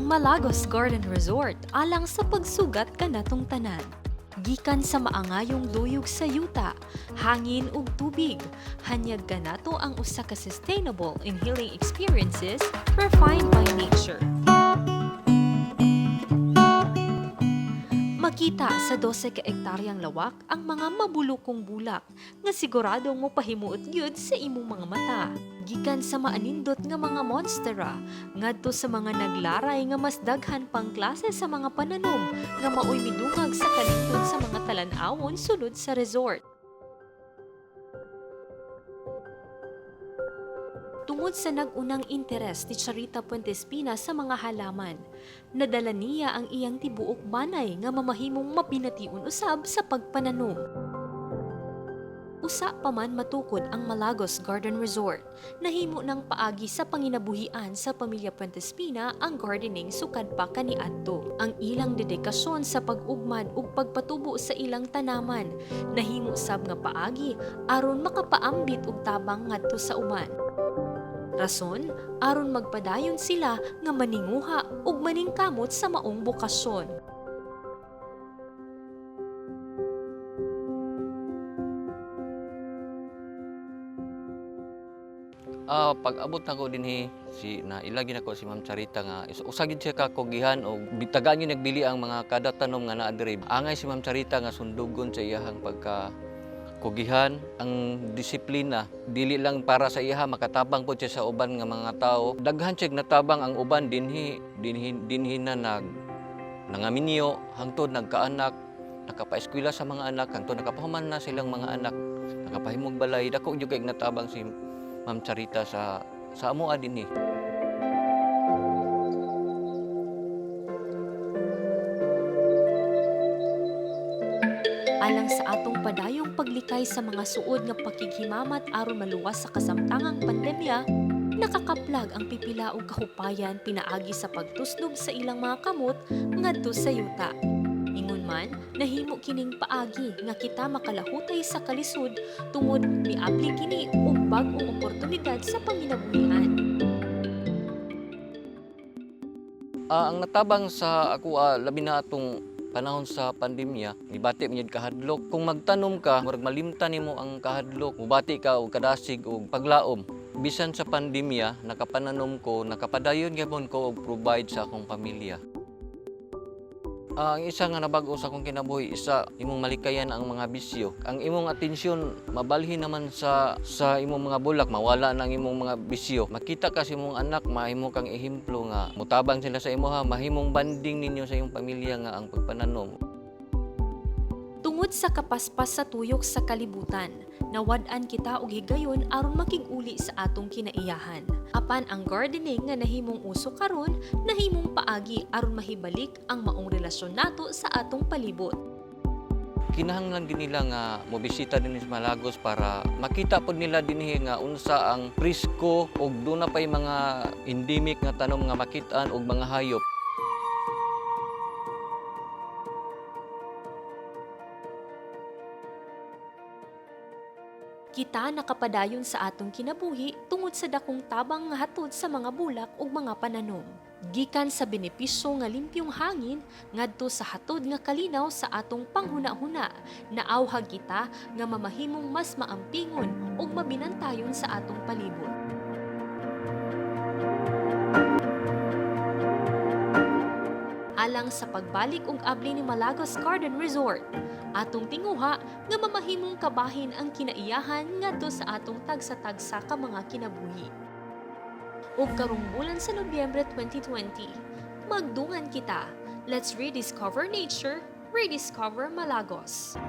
Malagos Garden Resort alang sa pagsugat kanatong tanan. Gikan sa maangayong luyog sa yuta, hangin ug tubig, hanyag kanato ang usa ka sustainable and healing experiences refined by nature. Makita sa 12 ka ektaryang lawak ang mga mabulukong bulak nga siguradong mopahimuot gyud sa imong mga mata. Gikan sa maanindot nga mga monstera ngadto sa mga naglaray nga mas daghan pang klase sa mga pananom nga maoy midungag sa kalingkod sa mga talan-awon sulod sa resort. Tungod sa nag-unang interes ni Charita Puentespina sa mga halaman, nadala niya ang iyang tibuok manay nga mamahimong mapinatiun usab sa pagpananom. Usa pa man matukod ang Malagos Garden Resort, nahimo ng paagi sa panginabuhian sa pamilya Puentespina ang gardening sukad pa kaniadto. Ang ilang dedikasyon sa pag-ugmad ug pagpatubo sa ilang tanaman, nahimo sab nga paagi aron makapaambit og tabang ngadto sa uban. Rason, aron magpadayon sila nga maninguha ug maningkamot sa maong bukasyon. Pag-abot na ko dinhi ilagi na ko si Ma'am Charita nga usagid siya kakugihan o bitagan yun nagbili ang mga kada tanom nga naa diri. Angay si Ma'am Charita nga sundugon sa iyahang pagka kugihan ang disiplina dili lang para sa iha makatabang po siya sa uban nga mga tao. Daghan siya natabang ang uban dinhi na nangaminyo hangtod nagkaanak, nakapaeskwela sa mga anak, hangtod nakapahuman na silang mga anak, nakapahimog balay. Dako gyud kay natabang si Ma'am Charita sa amoa dinhi. Alang sa atong padayong paglikay sa mga suod nga pakighimamat aron maluwas sa kasamtangang pandemya, nakakaplag ang pipila og kahupayan pinaagi sa pagtusnog sa ilang mga kamot ngadto sa yuta. Ingon man, nahimo kining paagi nga kita makalahutay sa kalisod tungod miabli kini og bag-ong oportunidad sa panginabuhian. Ang natabang sa ako labi na atong panahon sa pandemya, gibati man yun kahadlok. Kung magtanom ka, murag malimtan nimo ang kahadlok, mubati ka og kadasig og paglaom. Bisan sa pandemya, nakapananom ko, nakapadayon gyapon ko og provide sa akong pamilya. Ang isa nga nabag-o sa akong kinabuhi, imong malikayan ang mga bisyo. Ang imong atensyon mabalhin naman sa imong mga bulak, mawala nang imong mga bisyo. Makita ka sa imong anak, mahimo kang ehemplo nga mutabang sila sa imo mahimong banding ninyo sa imong pamilya nga ang pagpananom. Tungod sa kapaspas sa tuyok sa kalibutan, nawad-an kita og higayon aron makig-uli sa atong kinaiyahan. Apan ang gardening nga nahimong uso karon, nahimong paagi aron mahibalik ang maong relasyon nato sa atong palibot. Kinahanglan din nila nga mobisita din sa Malagos para makita pod nila dinhi nga unsa ang prisko ug doon na pay mga endemic nga tanom nga makitaan og mga hayop. Kita nakapadayon sa atong kinabuhi tungod sa dakong tabang nga hatod sa mga bulak ug mga pananom. Gikan sa benepisyo nga limpyong hangin ngadto sa hatod nga kalinaw sa atong panghuna-huna, naawhag kita nga mamahimong mas maampingon ug mabinantayon sa atong palibot. Alang sa pagbalik ug abli ni Malagos Garden Resort, atong tinguha nga mamahimong kabahin ang kinaiyahan ngadto sa atong tagsa-tagsa ka mga kinabuhi. Ug karong bulan sa Nobyembre 2020, magdungan kita. Let's rediscover nature, rediscover Malagos.